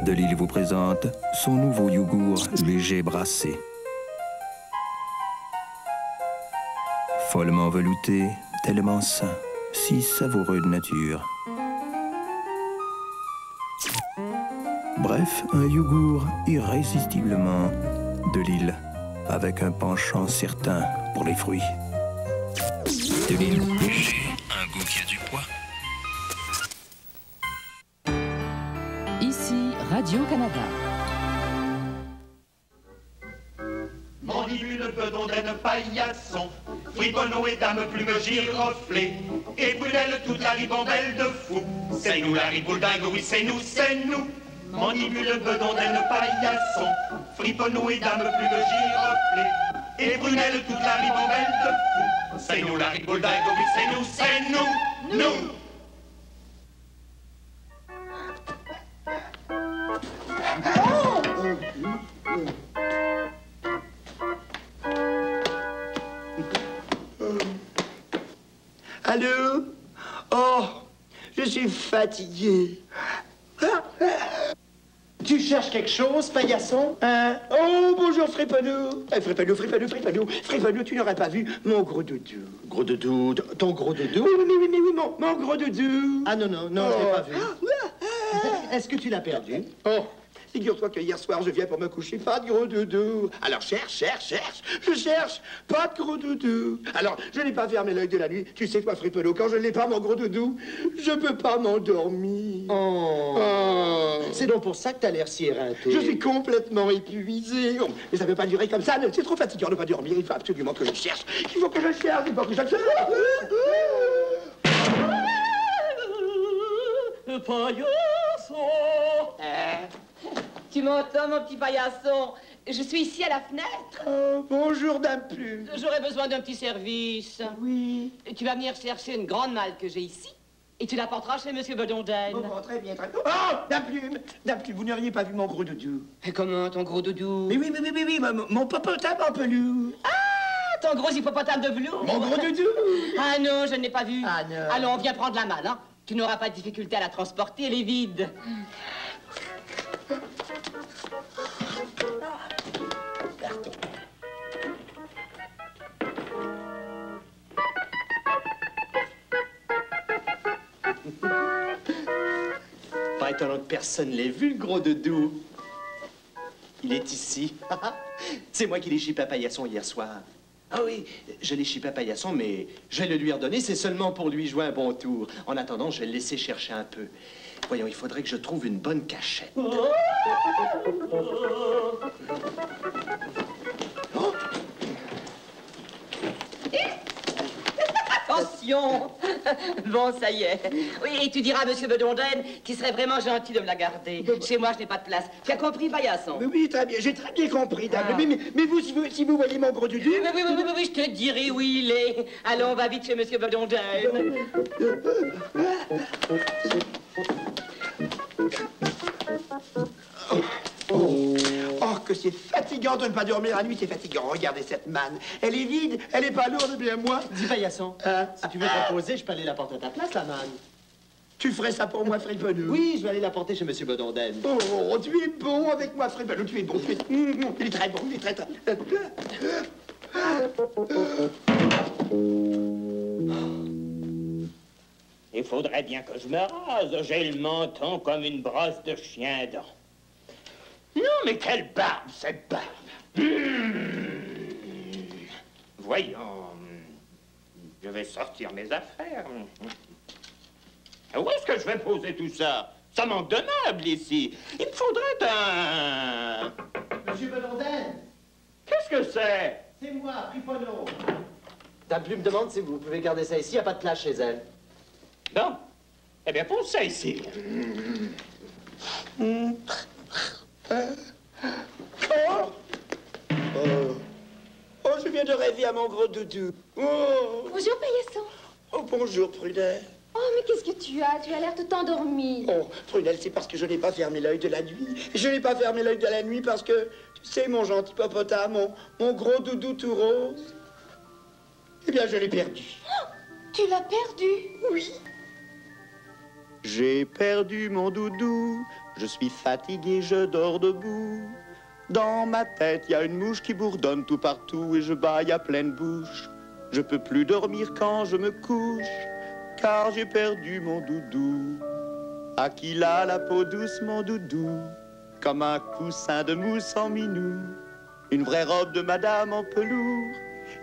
Delille vous présente son nouveau yogourt léger brassé. Follement velouté, tellement sain, si savoureux de nature. Bref, un yogourt irrésistiblement Delille, avec un penchant certain pour les fruits. Delille léger, un goût qui a du poids. Ici, Radio-Canada. Mandibule, bedaudenne, paillasson, friponneau et dame plume giroflée, et prunelle toute la ribambelle de fou. C'est nous la ribouldingue, oui c'est nous, c'est nous. Mandibule, bedaudenne, paillasson, friponneau et dame plume giroflée, et prunelle toute la ribambelle de fou. C'est nous la ribouldingue, oui c'est nous, nous. Allô? Oh, je suis fatigué. Tu cherches quelque chose, paillasson? Hein? Oh, bonjour, Friponneau. Friponneau, tu n'aurais pas vu mon gros doudou. Gros doudou, ton gros doudou? Oui, mon gros doudou. Ah non, je l'ai pas vu. Est-ce que tu l'as perdu? Oh, figure-toi que hier soir, je viens pour me coucher, pas de gros doudou. Alors, cherche. Je cherche, pas de gros doudou. Alors, je n'ai pas fermé l'œil de la nuit. Tu sais quoi, Friponneau, quand je n'ai pas mon gros doudou, je peux pas m'endormir. Oh. C'est donc pour ça que t'as l'air si éreinté. Je suis complètement épuisé. Oh, mais ça ne peut pas durer comme ça. C'est trop fatigant de ne pas dormir. Il faut absolument que je cherche. Il faut que je cherche. Paillasson! Tu m'entends, mon petit paillasson? Je suis ici à la fenêtre. Oh, bonjour, Dame Plume. J'aurais besoin d'un petit service. Oui. Tu vas venir chercher une grande malle que j'ai ici et tu la porteras chez Monsieur Bedonden. Oh, très bien. Oh, Dame Plume, vous n'auriez pas vu mon gros doudou? Et comment, ton gros doudou? Mais oui, mon hippopotame en peluche. Ah, ton gros hippopotame de velours? Mon gros doudou. Ah non, je ne l'ai pas vu. Ah non. Allons, viens prendre la malle, hein. Tu n'auras pas de difficulté à la transporter, elle est vide. Pas étonnant que personne l'ait vu, le gros doudou. Il est ici. C'est moi qui l'ai chippé à paillasson hier soir. Ah oui, je l'ai chippé à paillasson, mais je vais le lui redonner. C'est seulement pour lui jouer un bon tour. En attendant, je vais le laisser chercher un peu. Voyons, il faudrait que je trouve une bonne cachette. Oh! Attention! Bon, ça y est. Oui, et tu diras à Monsieur Bedonden qu'il serait vraiment gentil de me la garder. Chez moi, je n'ai pas de place. Tu as compris, paillasson? Oui, très bien. J'ai très bien compris, Dame Plume. Mais vous, si vous voyez mon gros doudou... Oui, je te dirai où il est. Allons, on va vite chez Monsieur Bedonden. Oh, que c'est fatigant de ne pas dormir la nuit, c'est fatigant. Regardez cette manne. Elle est vide, elle est pas lourde, bien moi. Dis, paillasson, si tu veux te reposer, je peux aller la porter à ta place, la manne. Tu ferais ça pour moi, Friponneau? Oui, je vais aller la porter chez Monsieur Bedonden. Oh, tu es bon avec moi, Friponneau, tu es bon. Il est très bon, il est très... Il faudrait bien que je me rase. J'ai le menton comme une brosse de chien dent. Non, mais quelle barbe, cette barbe. Voyons. Je vais sortir mes affaires. Où est-ce que je vais poser tout ça? Ça manque de meubles ici. Il me faudrait un... Monsieur Bedonden! Qu'est-ce que c'est? C'est moi, Friponneau. Dame Plume me demande si vous pouvez garder ça ici. Il n'y a pas de place chez elle. Non. Eh bien, pose ça ici. Oh, je viens de rêver à mon gros doudou. Oh, Bonjour, paillasson. oh bonjour, Prunelle. Oh, mais qu'est-ce que tu as? Tu as l'air tout endormi. Oh, Prunelle, c'est parce que je n'ai pas fermé l'œil de la nuit. Je n'ai pas fermé l'œil de la nuit parce que, tu sais, mon gentil hippopotame, mon gros doudou tout rose, eh bien, je l'ai perdu. Oh, tu l'as perdu? Oui. J'ai perdu mon doudou Je suis fatigué, je dors debout. Dans ma tête, y a une mouche qui bourdonne tout partout et je baille à pleine bouche. Je peux plus dormir quand je me couche, car j'ai perdu mon doudou. À qui l'a la peau douce, mon doudou, comme un coussin de mousse en minou. Une vraie robe de madame en pelours,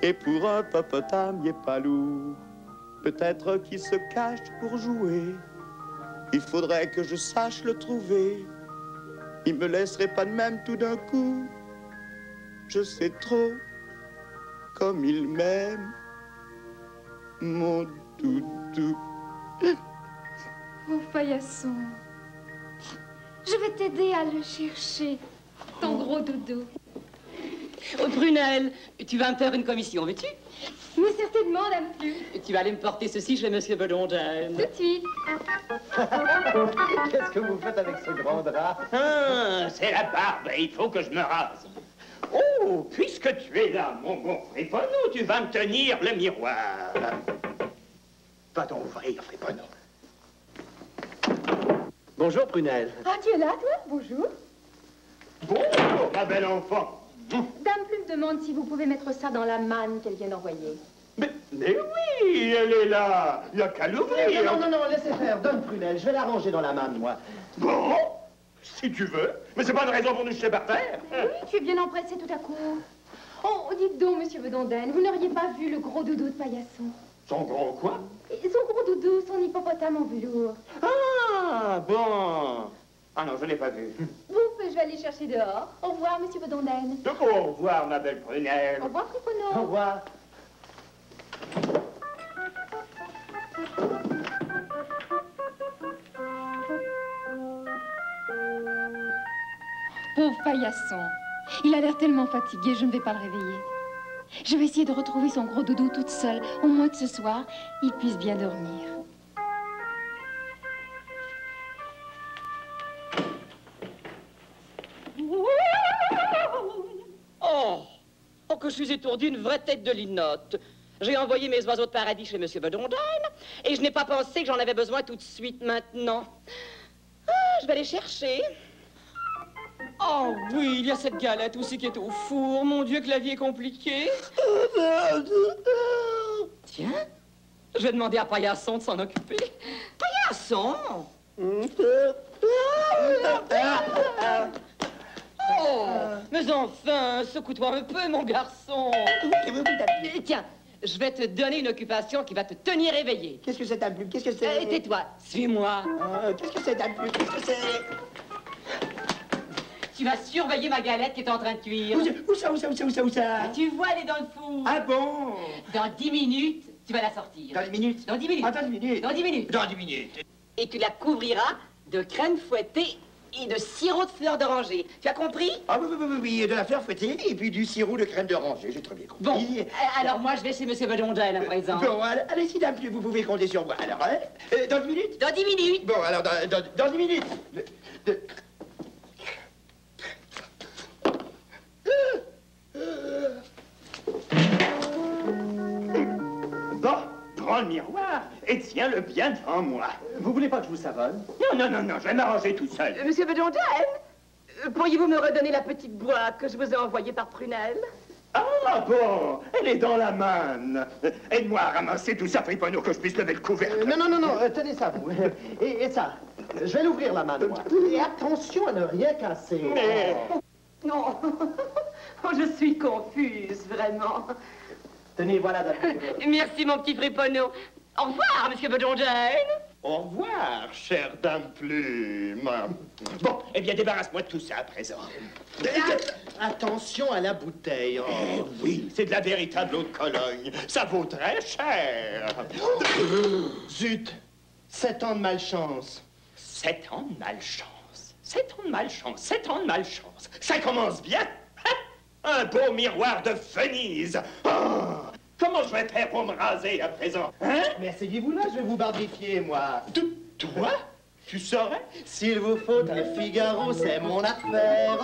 et pour un popotame, y est pas lourd. Peut-être qu'il se cache pour jouer, il faudrait que je sache le trouver. Il me laisserait pas de même tout d'un coup. Je sais trop comme il m'aime, mon doudou. Oh, paillasson. Je vais t'aider à le chercher, ton gros doudou. Oh, Prunelle, tu vas me faire une commission, veux-tu? Mais certainement, dame Plume. Tu vas aller me porter ceci chez Monsieur Bedondel. Tout de suite. Qu'est-ce que vous faites avec ce grand drap? Ah, c'est la barbe, il faut que je me rase. Oh, puisque tu es là, mon bon Friponneau, tu vas me tenir le miroir. Va donc ouvrir, Friponneau. Bonjour, Prunelle. Ah, tu es là, toi? Bonjour. Bonjour, ma belle enfant. Dame Plume demande si vous pouvez mettre ça dans la manne qu'elle vient d'envoyer. Mais oui, elle est là. Il n'y a qu'à l'ouvrir. Non, non, non, laissez faire. Donne, Prunelle. Je vais la ranger dans la manne, moi. Bon, si tu veux. Mais c'est pas une raison pour nous jeter par terre. Oui, tu es bien empressé tout à coup. Oh, dites donc, Monsieur Bedonden, vous n'auriez pas vu le gros doudou de paillasson? Son gros quoi? Et son gros doudou, son hippopotame en velours. Ah, bon. Ah non, je n'ai pas vu. Bon, je vais aller chercher dehors. Au revoir, Monsieur Bedonden. Donc, au revoir, ma belle Prunelle. Au revoir, Friponneau. Au revoir. Pauvre paillasson. Il a l'air tellement fatigué, je ne vais pas le réveiller. Je vais essayer de retrouver son gros doudou toute seule, au moins que ce soir, il puisse bien dormir. Oh, que je suis étourdie, une vraie tête de linotte. J'ai envoyé mes oiseaux de paradis chez Monsieur Bedondel et je n'ai pas pensé que j'en avais besoin tout de suite maintenant. Ah, je vais les chercher. Oh oui, il y a cette galette aussi qui est au four. Mon Dieu, que la vie est compliquée. Tiens, je vais demander à Paillasson de s'en occuper. Paillasson! Oh, mais enfin, secoue-toi un peu, mon garçon. Tiens, je vais te donner une occupation qui va te tenir éveillé. Qu'est-ce que c'est, Dame Plume? Qu'est-ce que c'est? Tais-toi, suis-moi. Qu'est-ce que c'est, Dame Plume? Qu'est-ce que c'est? Tu vas surveiller ma galette qui est en train de cuire. Où ça? Tu vois, elle est dans le four. Ah bon? Dans 10 minutes, tu vas la sortir. Dans les minutes? Dans 10 minutes. Ah, dans 10 minutes. Dans 10 minutes. Dans 10 minutes. Et tu la couvriras de crème fouettée et de sirop de fleur d'oranger. Tu as compris? Ah oui, de la fleur fouettée et puis du sirop de crème d'oranger, j'ai très bien compris. Bon, alors moi je vais chez Monsieur Bedondel à présent. Bon, allez-y, Dame Plume, vous pouvez compter sur moi. Alors, dans 10 minutes? Dans 10 minutes. Bon, alors, dans 10 minutes. Bon, prends le miroir et tiens-le bien devant moi. Vous voulez pas que je vous savonne? Non, je vais m'arranger tout seul. Monsieur Bedondel, pourriez-vous me redonner la petite boîte que je vous ai envoyée par Prunelle? Ah bon, elle est dans la manne. Aide-moi à ramasser tout ça, Friponneau, que je puisse lever le couvercle. Non, tenez ça, vous. Et ça, je vais l'ouvrir, la manne, moi. Et attention à ne rien casser. Mais... Non, oh, je suis confuse, vraiment. Tenez, voilà, Dame. Merci, mon petit Friponneau. Au revoir, Monsieur Bedondel. Au revoir, chère Dame Plume. Bon, eh bien, débarrasse-moi de tout ça à présent. Attention à la bouteille. Oh, oui, c'est de la véritable eau de Cologne. Ça vaut très cher. Zut, 7 ans de malchance. 7 ans de malchance. 7 ans de malchance. 7 ans de malchance. Ça commence bien. Un beau miroir de Venise. Oh, comment je vais faire pour me raser à présent, hein? Mais asseyez-vous là, je vais vous barbifier, moi. Toi? Tu saurais? S'il vous faut un Figaro, c'est mon affaire.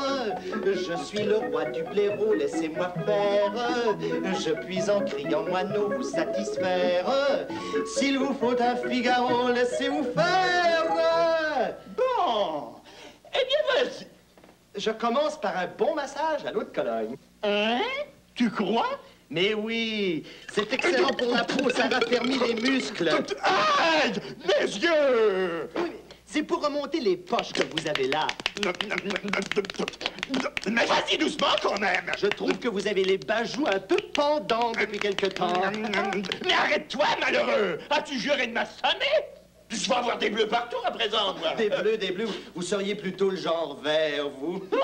Je suis le roi du blaireau, laissez-moi faire. Je puis en criant moineau vous satisfaire. S'il vous faut un Figaro, laissez-vous faire. Bon. Eh bien, vas-y. Je commence par un bon massage à l'eau de Cologne. Hein? Tu crois? Mais oui, c'est excellent pour la peau, ça raffermit les muscles. Aïe! Mes yeux! Oui, mais c'est pour remonter les poches que vous avez là. Mais vas-y doucement quand même! Je trouve que vous avez les bajoux un peu pendants depuis quelque temps. Mais arrête-toi, malheureux! As-tu juré de m'assommer? Je vais avoir des bleus partout à présent, moi! Des bleus, vous seriez plutôt le genre vert, vous. Oh!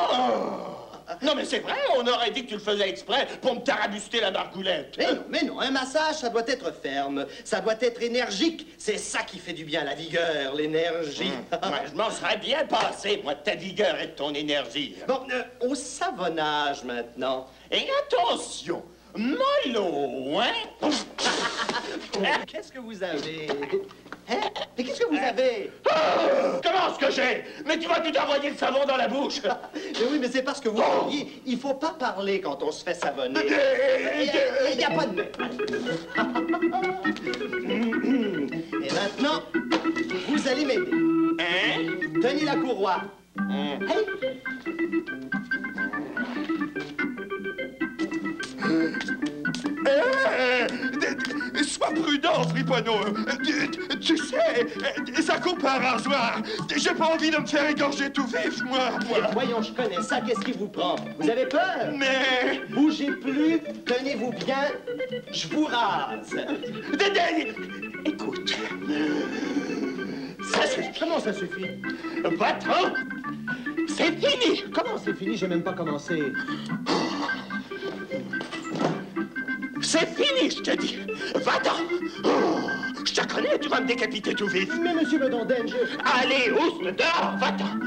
Non, mais c'est vrai, on aurait dit que tu le faisais exprès pour me tarabuster la margoulette. Mais non, un massage, ça doit être ferme, ça doit être énergique. C'est ça qui fait du bien, la vigueur, l'énergie. Ouais, je m'en serais bien passé, moi, de ta vigueur et de ton énergie. Bon, au savonnage maintenant. Et attention, mollo, hein? Qu'est-ce que vous avez? Hein? Mais qu'est-ce que vous avez? Comment ce que j'ai? Mais tu vas tout envoyer le savon dans la bouche. Mais oui, mais c'est parce que vous voyez, il faut pas parler quand on se fait savonner. Il n'y a pas de... Et maintenant, vous allez m'aider. Hein? Tenez la courroie. Hey. Sois prudent, friponneau. Tu sais, ça coupe un rasoir. J'ai pas envie de me faire égorger tout vif, moi. Voyons, je connais ça. Qu'est-ce qui vous prend? Vous avez peur? Mais... Bougez plus, tenez-vous bien, je vous rase. Écoute, Ça suffit. Comment ça suffit? va-t'en! C'est fini! Comment c'est fini? J'ai même pas commencé. C'est fini, je te dis! Va-t'en! Oh, je te connais, tu vas me décapiter tout vif! Mais monsieur Bedonden, je... Allez, oust, dehors, va-t'en!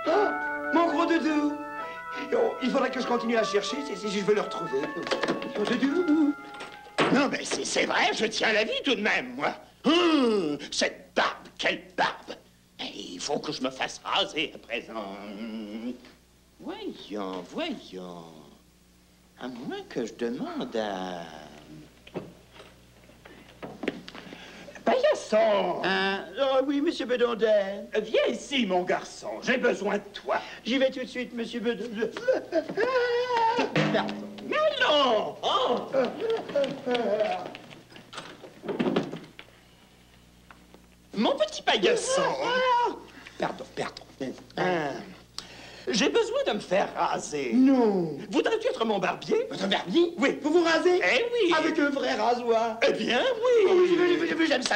Ah, mon gros doudou. Oh, il faudrait que je continue à chercher si je veux le retrouver. Mon doudou. Non, mais c'est vrai, je tiens à la vie tout de même, moi. Cette barbe, quelle barbe! Il faut que je me fasse raser à présent. Voyons. À moins que je demande à... Paillasson! Oh oui, monsieur Bedonden. Viens ici, mon garçon, j'ai besoin de toi. J'y vais tout de suite, monsieur Bedonden. Mais non! Oh. Mon petit paillasson! Pardon. J'ai besoin de me faire raser. Non. Voudrais-tu être mon barbier? Votre barbier? Oui. Vous vous rasez? Eh oui. Avec un vrai rasoir? Eh bien, oui. Oh, j'aime ça.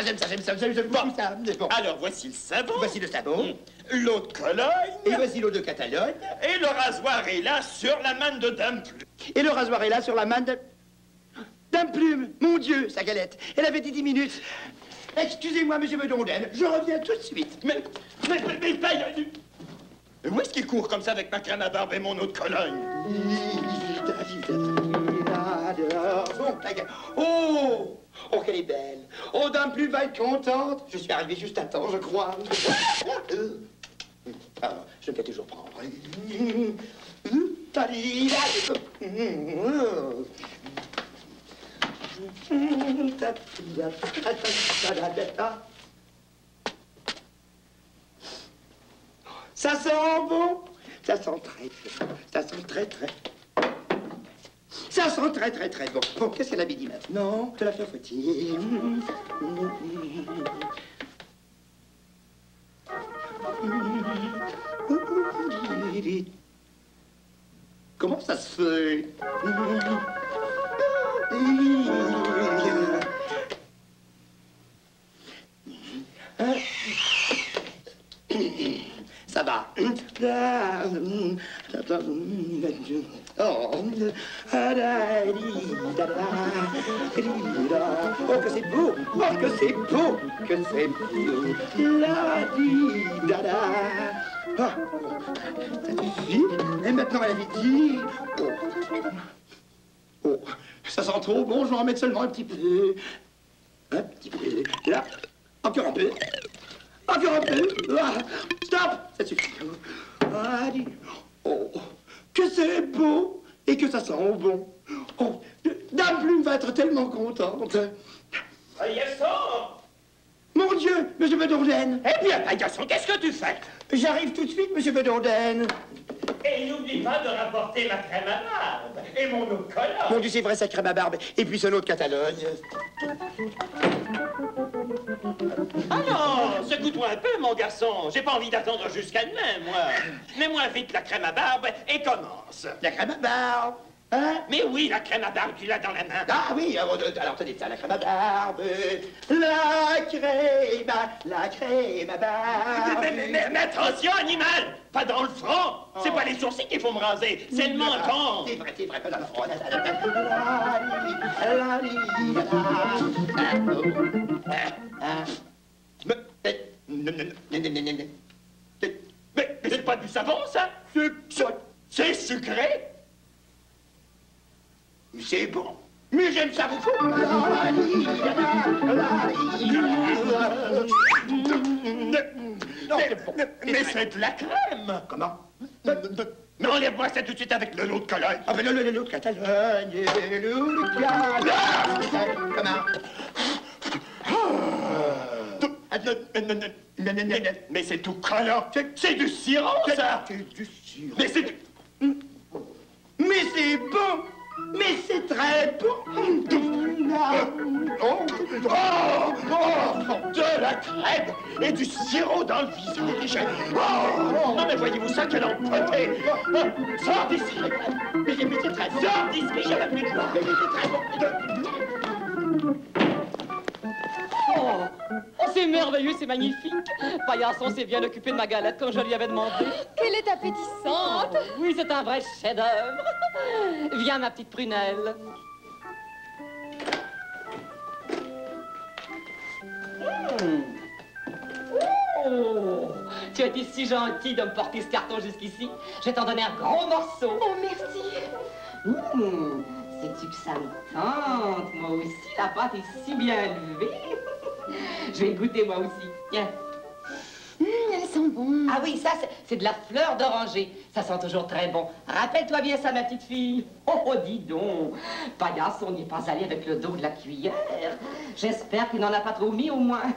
Bon, alors voici le savon. Voici le savon. L'eau de Cologne. Et voici l'eau de Catalogne. Et le rasoir est là sur la manne de Dame Plume. Et le rasoir est là sur la manne de... Dame Plume, mon Dieu, sa galette. Elle avait dit 10 minutes. Excusez-moi, monsieur Bedonden, je reviens tout de suite. Mais où est-ce qu'il court comme ça avec ma crème à barbe et mon eau de Cologne? Oh, qu'elle est belle. Oh, Dame Plume va être contente. Je suis arrivé juste à temps, je crois. Ah, je me fais toujours prendre. Ça sent bon. Ça sent très. Ça sent très bon. Bon, qu'est-ce qu'elle avait dit maintenant? De la fautive. Comment ça se fait? Ça va. Oh, que c'est beau. Oh, que c'est beau. Que c'est beau. La di da da. Ah, ça suffit. Et maintenant, elle avait dit. Oh, ça sent trop bon. Je vais en mettre seulement un petit peu. Un petit peu. Là. Encore un peu. Encore un peu. Ah, stop. Ça suffit. Ah, dis. Oh, que c'est beau et que ça sent bon. Oh, Dame Plume va être tellement contente. Paillasson! Mon Mon Dieu, monsieur Bedonden. Eh bien, Paillasson, qu'est-ce que tu fais? J'arrive tout de suite, monsieur Bedonden. Et n'oublie pas de rapporter ma crème à barbe et mon eau collant. Mon Dieu, c'est vrai, sa crème à barbe. Et puis ce lot de Catalogne. Alors, secoue-toi un peu, mon garçon. J'ai pas envie d'attendre jusqu'à demain, moi. Mets-moi vite la crème à barbe et commence. La crème à barbe. Hein? Mais oui, la crème à barbe, tu l'as dans la main. Ah oui, alors tenez ça, la crème à barbe. La crème à barbe. Mais attention, animal! Pas dans le front! C'est pas les sourcils qu'il faut me raser, c'est le menton! C'est vrai, pas dans le front. Mais c'est pas du savon, ça? C'est sucré? C'est bon. Mais j'aime ça beaucoup. Mais c'est de la crème! Comment? Mais enlève-moi ça tout de suite avec le lot de Cologne! Ah ben le lot de Catalogne, le lot de Catalogne. Comment? Mais c'est tout collant! C'est du sirop, ça! C'est du sirop. Mais c'est... Mais c'est bon. Mais c'est très bon. De la crème et du sirop dans le visage. Non mais voyez-vous ça, quelle empoté. Sors d'ici. Mais c'est très bon. Sors d'ici, j'avais plus de joie. Mais c'est très bon. Oh, c'est merveilleux, c'est magnifique. Paillasson s'est bien occupé de ma galette comme je lui avais demandé. Qu'elle est appétissante. Oh, oui, c'est un vrai chef-d'œuvre. Viens, ma petite prunelle. Oh, tu as été si gentil de me porter ce carton jusqu'ici. Je vais t'en donner un gros morceau. Oh, merci. Sais-tu que ça me tente? Moi aussi, la pâte est si bien levée. Je vais goûter moi aussi. Tiens. Elles sont bonnes. Ah oui, ça, c'est de la fleur d'oranger. Ça sent toujours très bon. Rappelle-toi bien ça, ma petite fille. Oh, dis donc. Paillasson n'y est pas allé avec le dos de la cuillère. J'espère qu'il n'en a pas trop mis, au moins.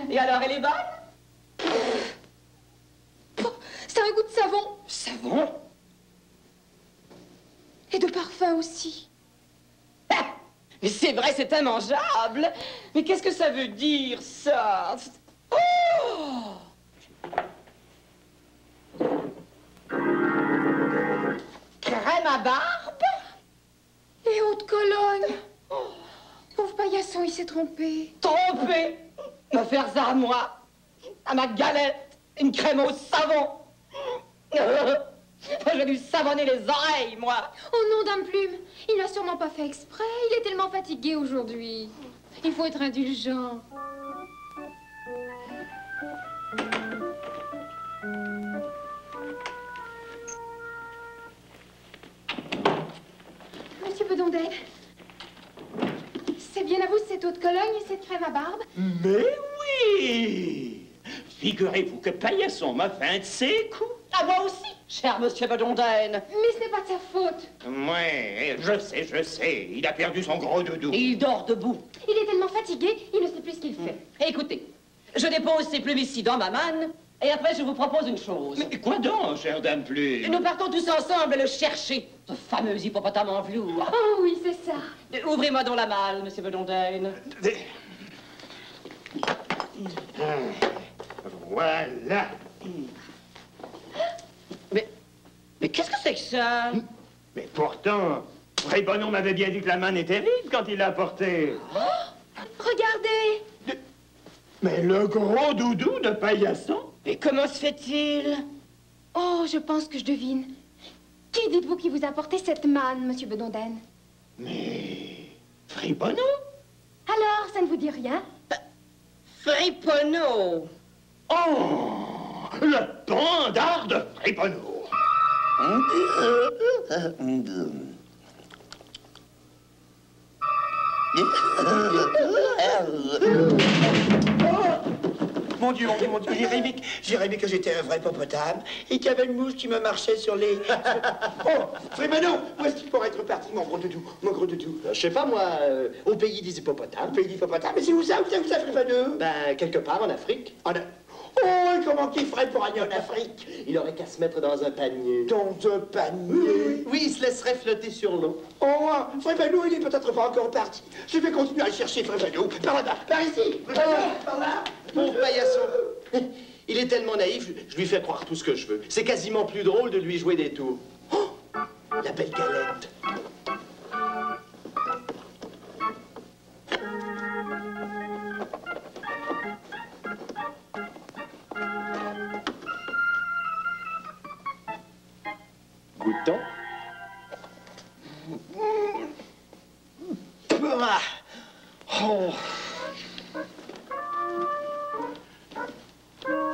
Et alors, elle est bonne? Oh, c'est un goût de savon. Savon? Et de parfum aussi. Ah, mais c'est vrai, c'est immangeable. Mais qu'est-ce que ça veut dire, ça? Oh! Crème à barbe? Et eau de Cologne. Pauvre Paillasson, il s'est trompé. Trompé? Me faire ça à moi? À ma galette? Une crème au savon? Je vais lui savonner les oreilles, moi. Oh non, Dame Plume, il n'a sûrement pas fait exprès. Il est tellement fatigué aujourd'hui. Il faut être indulgent. Monsieur Bedonden, c'est bien à vous cette eau de Cologne et cette crème à barbe? Mais oui! Figurez-vous que Paillasson m'a fait un de ses coups. À moi aussi, cher monsieur Bedonden. Mais ce n'est pas de sa faute. Ouais, je sais. Il a perdu son gros doudou. Et il dort debout. Il est tellement fatigué, il ne sait plus ce qu'il fait. Écoutez, je dépose ces plumes ici dans ma manne, et après je vous propose une chose. Mais quoi donc, chère Dame Plume? Nous partons tous ensemble le chercher, ce fameux hippopotame en velours. Oh oui, c'est ça. Ouvrez-moi donc la malle, monsieur Bedonden. Voilà. Mais qu'est-ce que c'est que ça? Mais pourtant, Fripponneau m'avait bien dit que la manne était vide quand il l'a portée. Regardez. Mais le gros doudou de Paillasson? Et comment se fait-il? Oh, je pense que je devine. Qui dites-vous qui vous a apporté cette manne, monsieur Bedonden? Mais... Fripponneau? Alors, ça ne vous dit rien? Fripponneau. Oh! Le pendard de Fripponneau! Mon Dieu, j'ai rêvé que j'étais un vrai hippopotame et qu'il y avait une mouche qui me marchait sur les... Oh, Frémano, où est-ce qu'il pourrait être parti, mon gros doudou? Je sais pas, moi, au pays des hippopotames. Au pays des hippopotames? Mais c'est où ça, Frémano? Ben, quelque part en Afrique. Oh, et comment qu'il ferait pour aller en Afrique? Il aurait qu'à se mettre dans un panier. Dans un panier? Oui, il se laisserait flotter sur l'eau. Oh, Frémano, il est peut-être pas encore parti. Je vais continuer à le chercher, Frémano. Par là-bas, par ici. Par là. Pauvre paillasson. Il est tellement naïf, je lui fais croire tout ce que je veux. C'est quasiment plus drôle de lui jouer des tours. Oh, la belle galette. Goûtons. Oh.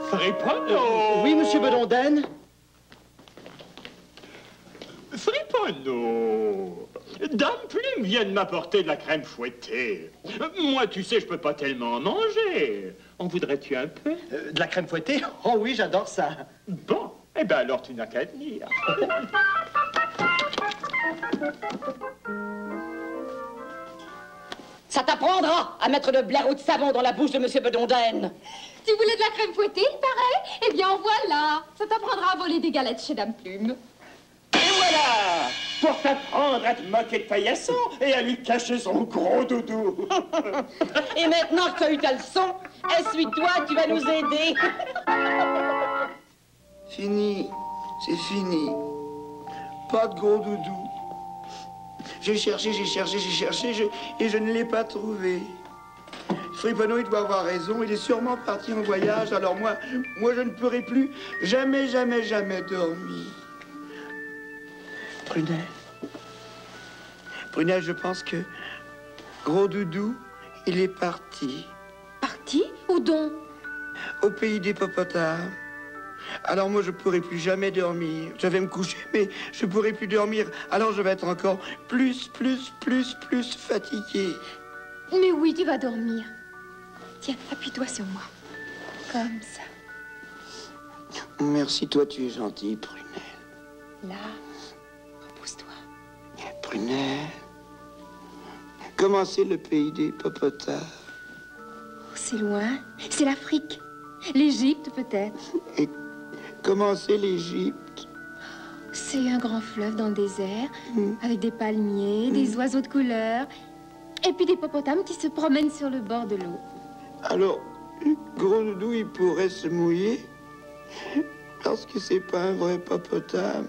Friponneau! Oui, monsieur Bedondenne? Friponneau! Dame Plume vient de m'apporter de la crème fouettée. Moi, tu sais, je peux pas tellement en manger. En voudrais-tu un peu? De la crème fouettée? Oh oui, j'adore ça. Bon, eh ben alors tu n'as qu'à venir. Ça t'apprendra à mettre le blaireau de savon dans la bouche de Monsieur Bedondenne. Tu voulais de la crème fouettée, il paraît? Eh bien, voilà. Ça t'apprendra à voler des galettes chez Dame Plume. Et voilà! Pour t'apprendre à te moquer de paillasson et à lui cacher son gros doudou. Et maintenant que tu as eu ta leçon, essuie-toi, tu vas nous aider. Fini, c'est fini. Pas de gros doudou. J'ai cherché, et je ne l'ai pas trouvé. Friponneau, il doit avoir raison, il est sûrement parti en voyage, alors moi je ne pourrai plus jamais dormir. Prunelle, je pense que gros doudou, il est parti. Parti? Où donc? Au pays des hippopotames. Alors moi, je pourrai plus jamais dormir. Je vais me coucher, mais je pourrai plus dormir. Alors je vais être encore plus fatigué. Mais oui, tu vas dormir. Tiens, appuie-toi sur moi. Comme ça. Merci, toi, tu es gentil, Prunelle. Là, repousse-toi. Prunelle, comment c'est le pays des hippopotames? Oh, c'est loin. C'est l'Afrique. L'Égypte, peut-être. Et comment c'est l'Égypte? C'est un grand fleuve dans le désert, avec des palmiers, des oiseaux de couleur, et puis des hippopotames qui se promènent sur le bord de l'eau. Alors, gros doudou, il pourrait se mouiller? Parce que c'est pas un vrai hippopotame.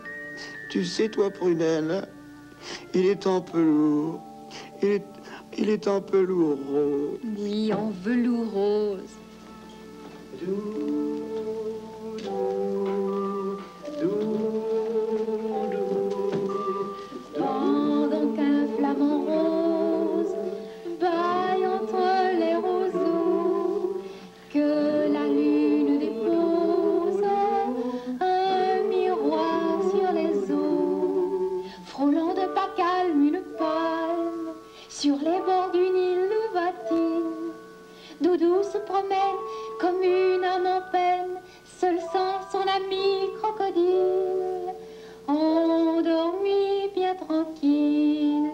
Tu sais, toi, Prunelle, il est un peu lourd. Il est un peu lourd rose. Oui, en velours rose. Pendant qu'un flamant rose baille entre les roseaux, que la lune dépose un miroir sur les eaux, frôlant de pas calme une palme, sur les bords d'une île louvatine, Doudou se promène comme une âme en peine, seul sans son ami crocodile, endormi bien tranquille,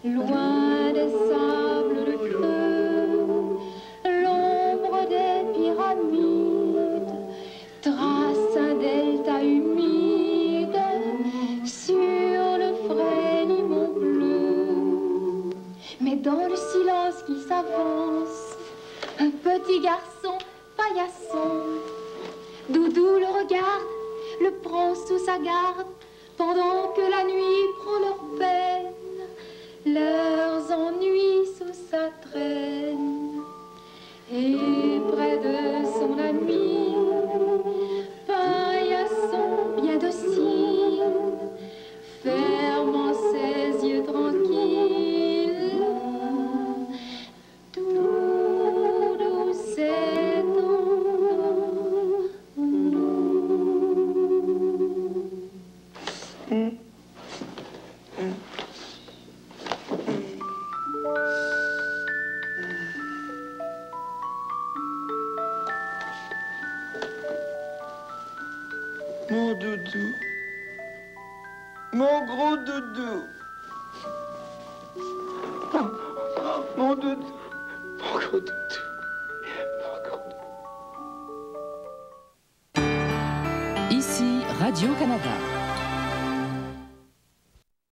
loin des sables de creux, l'ombre des pyramides trace un delta humide sur le frais limon bleu. Mais dans le silence qui s'avance, un petit garçon paillasson, Doudou le regarde, le prend sous sa garde, pendant que la nuit prend leur peine, leurs ennuis sous sa traîne. Et près de son ami, paillasson bien docile, fermant ses yeux tranquilles, Doudou s'étend. mon gros doudou. Mon doudou. Mon gros doudou. Mon gros doudou. Ici Radio-Canada.